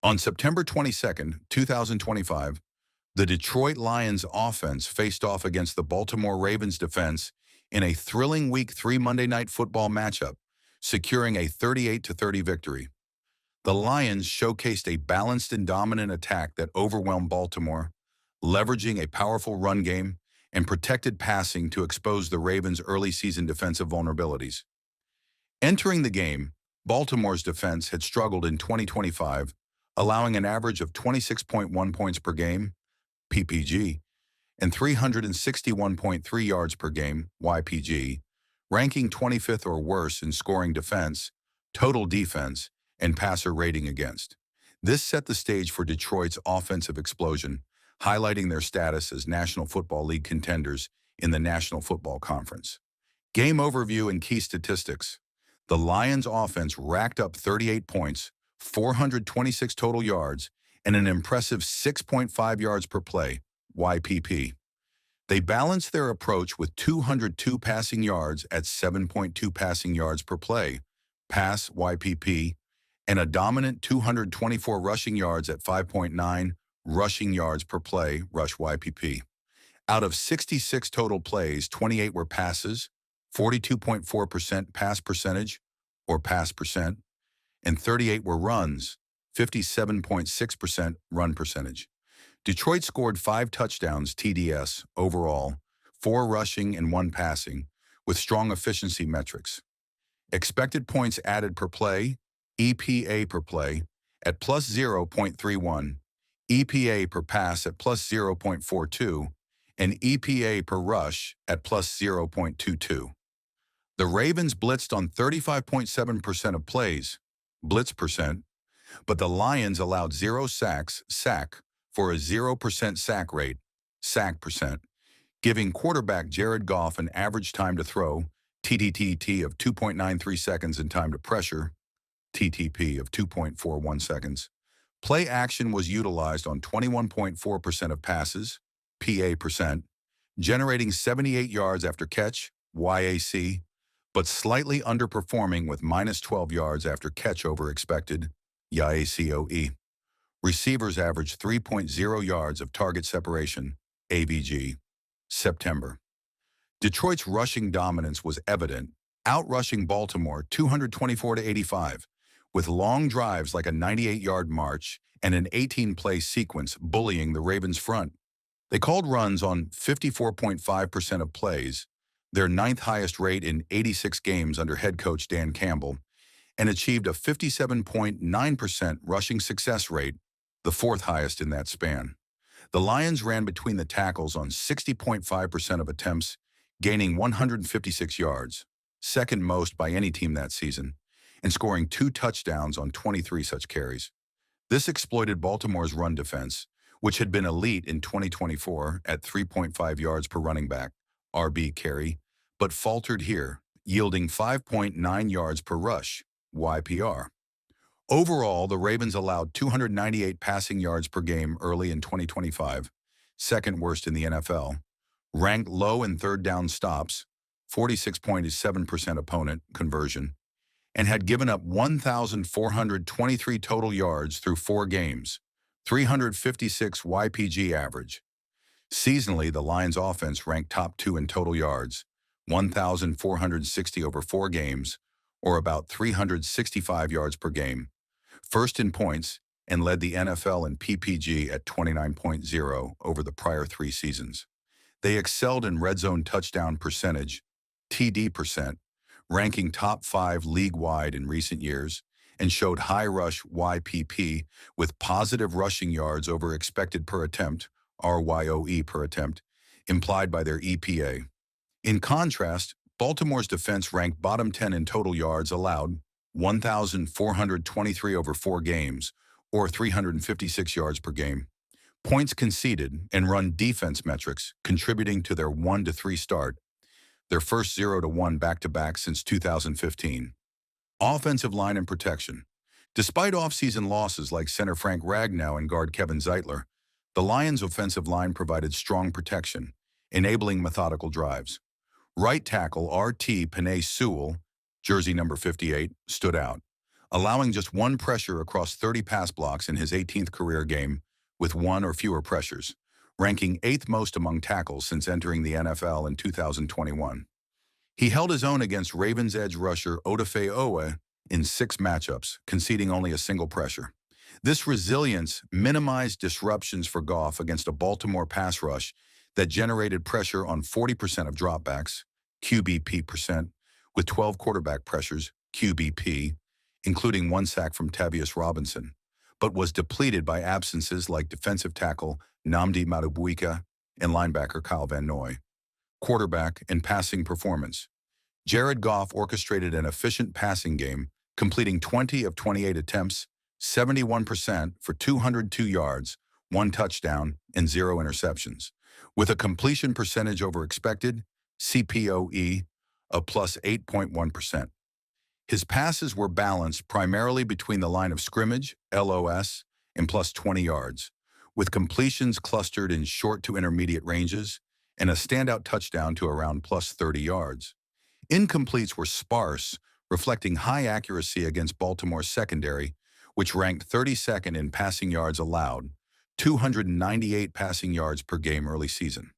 On September 22nd, 2025, the Detroit Lions offense faced off against the Baltimore Ravens defense in a thrilling Week 3 Monday Night Football matchup, securing a 38-30 victory. The Lions showcased a balanced and dominant attack that overwhelmed Baltimore, leveraging a powerful run game and protected passing to expose the Ravens' early season defensive vulnerabilities. Entering the game, Baltimore's defense had struggled in 2025, allowing an average of 26.1 points per game, PPG, and 361.3 yards per game, YPG, ranking 25th or worse in scoring defense, total defense, and passer rating against. This set the stage for Detroit's offensive explosion, highlighting their status as National Football League contenders in the National Football Conference. Game overview and key statistics. The Lions offense racked up 38 points, 426 total yards, and an impressive 6.5 yards per play, YPP. They balanced their approach with 202 passing yards at 7.2 passing yards per play, pass YPP, and a dominant 224 rushing yards at 5.9 rushing yards per play, rush YPP. Out of 66 total plays, 28 were passes, 42.4% pass percentage, or pass percent, and 38 were runs, 57.6% run percentage. Detroit scored 5 touchdowns TDS overall, 4 rushing and 1 passing, with strong efficiency metrics. Expected points added per play, EPA per play, at plus 0.31, EPA per pass at plus 0.42, and EPA per rush at plus 0.22. The Ravens blitzed on 35.7% of plays, blitz percent, but the Lions allowed 0 sacks, sack, for a 0% sack rate, sack percent, giving quarterback Jared Goff an average time to throw, TTT of 2.93 seconds and time to pressure, TTP of 2.41 seconds. Play action was utilized on 21.4% of passes, PA percent, generating 78 yards after catch, YAC, but slightly underperforming with minus 12 yards after catch over expected, YACOE. Receivers averaged 3.0 yards of target separation, AVG. September. Detroit's rushing dominance was evident, outrushing Baltimore 224-85, with long drives like a 98-yard march and an 18-play sequence bullying the Ravens' front. They called runs on 54.5% of plays, their 9th highest rate in 86 games under head coach Dan Campbell, and achieved a 57.9% rushing success rate, the 4th highest in that span. The Lions ran between the tackles on 60.5% of attempts, gaining 156 yards, second most by any team that season, and scoring 2 touchdowns on 23 such carries. This exploited Baltimore's run defense, which had been elite in 2024 at 3.5 yards per running back, RB carry, but faltered here, yielding 5.9 yards per rush, YPR. Overall, the Ravens allowed 298 passing yards per game early in 2025, second worst in the NFL, ranked low in third down stops, 46.7% opponent conversion, and had given up 1,423 total yards through 4 games, 356 YPG average. Seasonally, the Lions offense ranked top 2 in total yards, 1,460 over 4 games, or about 365 yards per game, first in points, and led the NFL in PPG at 29.0 over the prior 3 seasons. They excelled in red zone touchdown percentage, TD percent, ranking top 5 league-wide in recent years, and showed high rush YPP with positive rushing yards over expected per attempt, RYOE per attempt, implied by their EPA. In contrast, Baltimore's defense ranked bottom 10 in total yards allowed, 1,423 over 4 games, or 356 yards per game. Points conceded and run defense metrics contributing to their 1-3 start, their first 0-1 back-to-back since 2015. Offensive line and protection. Despite offseason losses like center Frank Ragnow and guard Kevin Zeitler, the Lions' offensive line provided strong protection, enabling methodical drives. Right tackle RT Penei Sewell, jersey number 58, stood out, allowing just one pressure across 30 pass blocks in his 18th career game with one or fewer pressures, ranking 8th most among tackles since entering the NFL in 2021. He held his own against Ravens edge rusher Odafe Owe in 6 matchups, conceding only a single pressure. This resilience minimized disruptions for Goff against a Baltimore pass rush that generated pressure on 40% of dropbacks, QBP percent, with 12 quarterback pressures, QBP, including 1 sack from Tavius Robinson, but was depleted by absences like defensive tackle Nnamdi Madubuike and linebacker Kyle Van Noy. Quarterback and passing performance. Jared Goff orchestrated an efficient passing game, completing 20 of 28 attempts, 71% for 202 yards, 1 touchdown, and 0 interceptions, with a completion percentage over expected, CPOE, of plus 8.1%. His passes were balanced primarily between the line of scrimmage, LOS, and plus 20 yards, with completions clustered in short to intermediate ranges and a standout touchdown to around plus 30 yards. Incompletes were sparse, reflecting high accuracy against Baltimore's secondary, which ranked 32nd in passing yards allowed, 298 passing yards per game early season.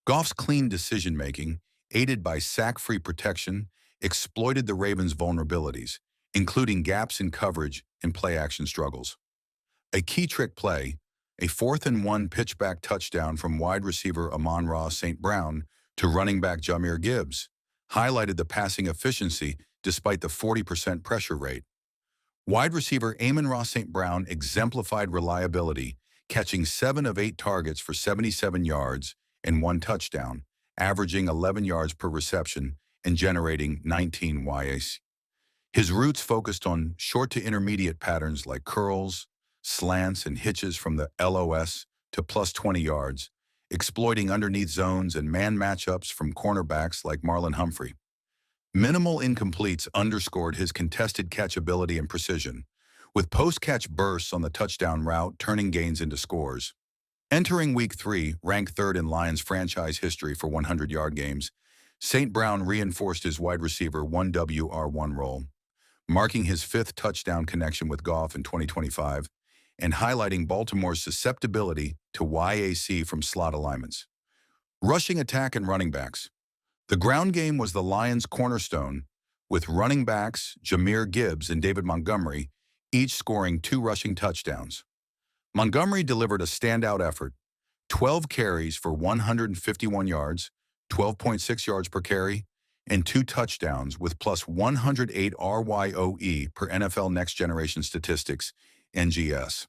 Goff's clean decision-making, aided by sack-free protection, exploited the Ravens' vulnerabilities, including gaps in coverage and play-action struggles. A key trick play, a 4th-and-1 pitchback touchdown from wide receiver Amon-Ra St. to running back Jahmyr Gibbs, highlighted the passing efficiency despite the 40% pressure rate. Wide receiver Amon-Ra St. exemplified reliability, catching 7 of 8 targets for 77 yards and 1 touchdown, averaging 11 yards per reception and generating 19 YAC. His routes focused on short to intermediate patterns like curls, slants, and hitches from the LOS to plus 20 yards, exploiting underneath zones and man matchups from cornerbacks like Marlon Humphrey. Minimal incompletes underscored his contested catchability and precision, with post-catch bursts on the touchdown route turning gains into scores. Entering Week 3, ranked 3rd in Lions franchise history for 100-yard games, St. reinforced his wide receiver 1WR1 role, marking his 5th touchdown connection with Goff in 2025 and highlighting Baltimore's susceptibility to YAC from slot alignments. Rushing attack and running backs. The ground game was the Lions' cornerstone, with running backs Jahmyr Gibbs and David Montgomery each scoring 2 rushing touchdowns. Montgomery delivered a standout effort, 12 carries for 151 yards, 12.6 yards per carry, and 2 touchdowns with plus 108 RYOE per NFL Next Generation Statistics, NGS.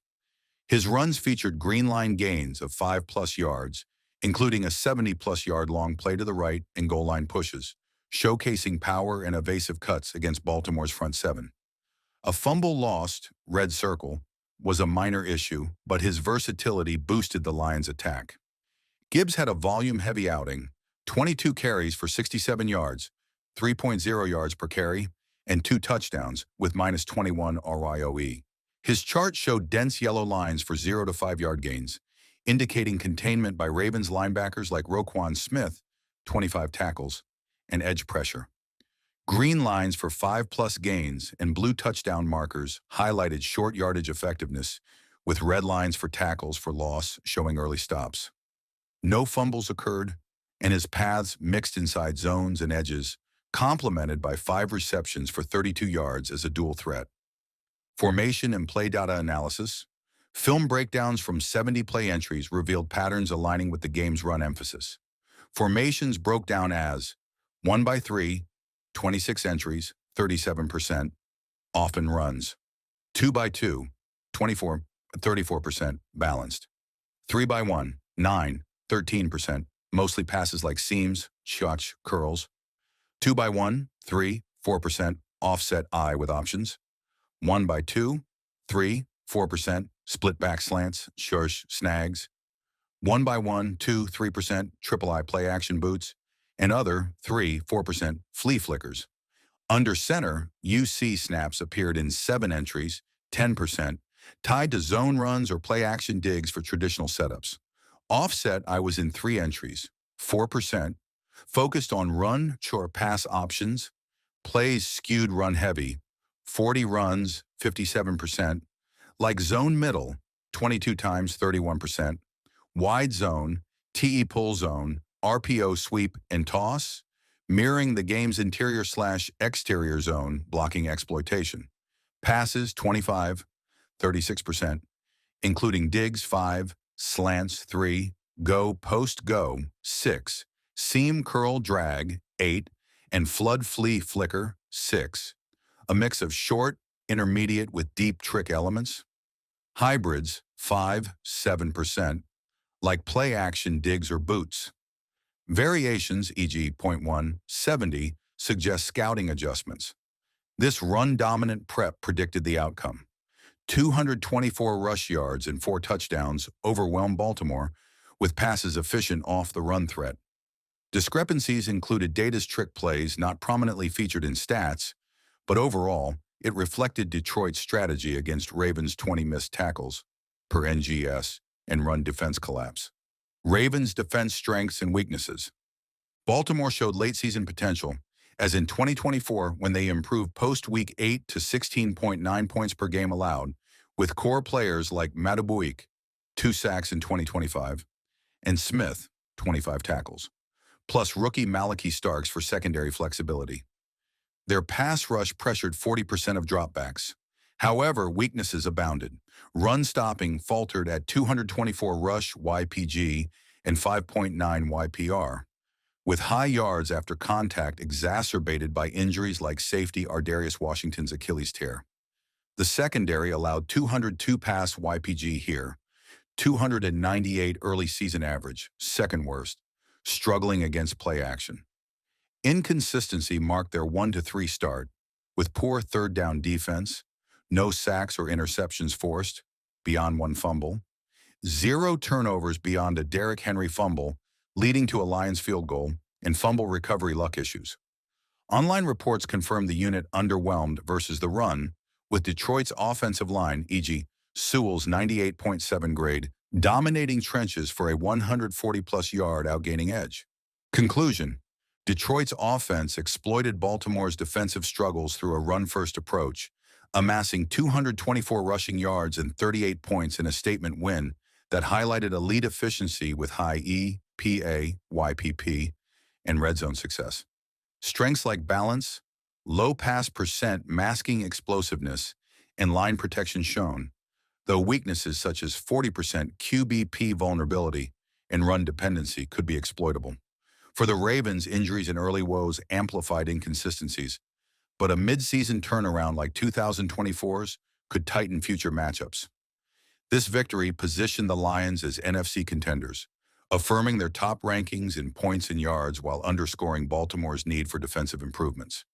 His runs featured green line gains of 5+ yards, including a 70+ yard long play to the right and goal line pushes, showcasing power and evasive cuts against Baltimore's front 7. A fumble lost, red circle, was a minor issue, but his versatility boosted the Lions' attack. Gibbs had a volume-heavy outing, 22 carries for 67 yards, 3.0 yards per carry, and 2 touchdowns with minus 21 RYOE. His chart showed dense yellow lines for 0 to 5 yard gains, indicating containment by Ravens linebackers like Roquan Smith, 25 tackles, and edge pressure. Green lines for 5+ gains and blue touchdown markers highlighted short yardage effectiveness, with red lines for tackles for loss showing early stops. No fumbles occurred, and his paths mixed inside zones and edges, complemented by 5 receptions for 32 yards as a dual threat. Formation and play data analysis. Film breakdowns from 70 play entries revealed patterns aligning with the game's run emphasis. Formations broke down as 1x3, 26 entries, 37%, often runs. 2x2, 34%, balanced. 3x1, 9, 13%, mostly passes like seams, shots, curls. 2x1, 3, 4%, offset I with options. 1x2, 3, 4%, split back slants, shush, snags. 1x1, 2, 3%, triple I play action boots, and other 3, 4% flea flickers. Under center, UC snaps appeared in 7 entries, 10%, tied to zone runs or play action digs for traditional setups. Offset, I was in 3 entries, 4%, focused on run, chore pass options, plays skewed run heavy, 40 runs, 57%, like zone middle, 22 times, 31%, wide zone, TE pull zone, RPO sweep and toss, mirroring the game's interior/exterior zone, blocking exploitation. Passes, 25, 36%, including digs, 5, slants, 3, go, post, go, 6, seam, curl, drag, 8, and flood, flee, flicker, 6. A mix of short, intermediate with deep trick elements. Hybrids, 5, 7%, like play action digs or boots. Variations, e.g. .1, 70, suggest scouting adjustments. This run-dominant prep predicted the outcome. 224 rush yards and 4 touchdowns overwhelmed Baltimore, with passes efficient off the run threat. Discrepancies included data's trick plays not prominently featured in stats, but overall, it reflected Detroit's strategy against Ravens' 20 missed tackles, per NGS, and run defense collapse. Ravens' defense strengths and weaknesses. Baltimore showed late-season potential, as in 2024 when they improved post-Week 8 to 16.9 points per game allowed, with core players like Madubuike, 2 sacks in 2025, and Smith, 25 tackles, plus rookie Malachi Starks for secondary flexibility. Their pass rush pressured 40% of dropbacks. However, weaknesses abounded. Run stopping faltered at 224 rush YPG and 5.9 YPR, with high yards after contact exacerbated by injuries like safety Ardarius Washington's Achilles tear. The secondary allowed 202 pass YPG here, 298 early season average, second worst, struggling against play action. Inconsistency marked their 1-3 start, with poor third down defense, no sacks or interceptions forced, beyond 1 fumble, 0 turnovers beyond a Derrick Henry fumble, leading to a Lions field goal, and fumble recovery luck issues. Online reports confirmed the unit underwhelmed versus the run, with Detroit's offensive line, e.g. Sewell's 98.7 grade, dominating trenches for a 140-plus yard outgaining edge. Conclusion: Detroit's offense exploited Baltimore's defensive struggles through a run-first approach, amassing 224 rushing yards and 38 points in a statement win that highlighted elite efficiency with high E, PA, YPP, and red zone success. Strengths like balance, low pass percent masking explosiveness, and line protection shown, though weaknesses such as 40% QBP vulnerability and run dependency could be exploitable. For the Ravens, injuries and early woes amplified inconsistencies, but a mid-season turnaround like 2024's could tighten future matchups. This victory positioned the Lions as NFC contenders, affirming their top rankings in points and yards while underscoring Baltimore's need for defensive improvements.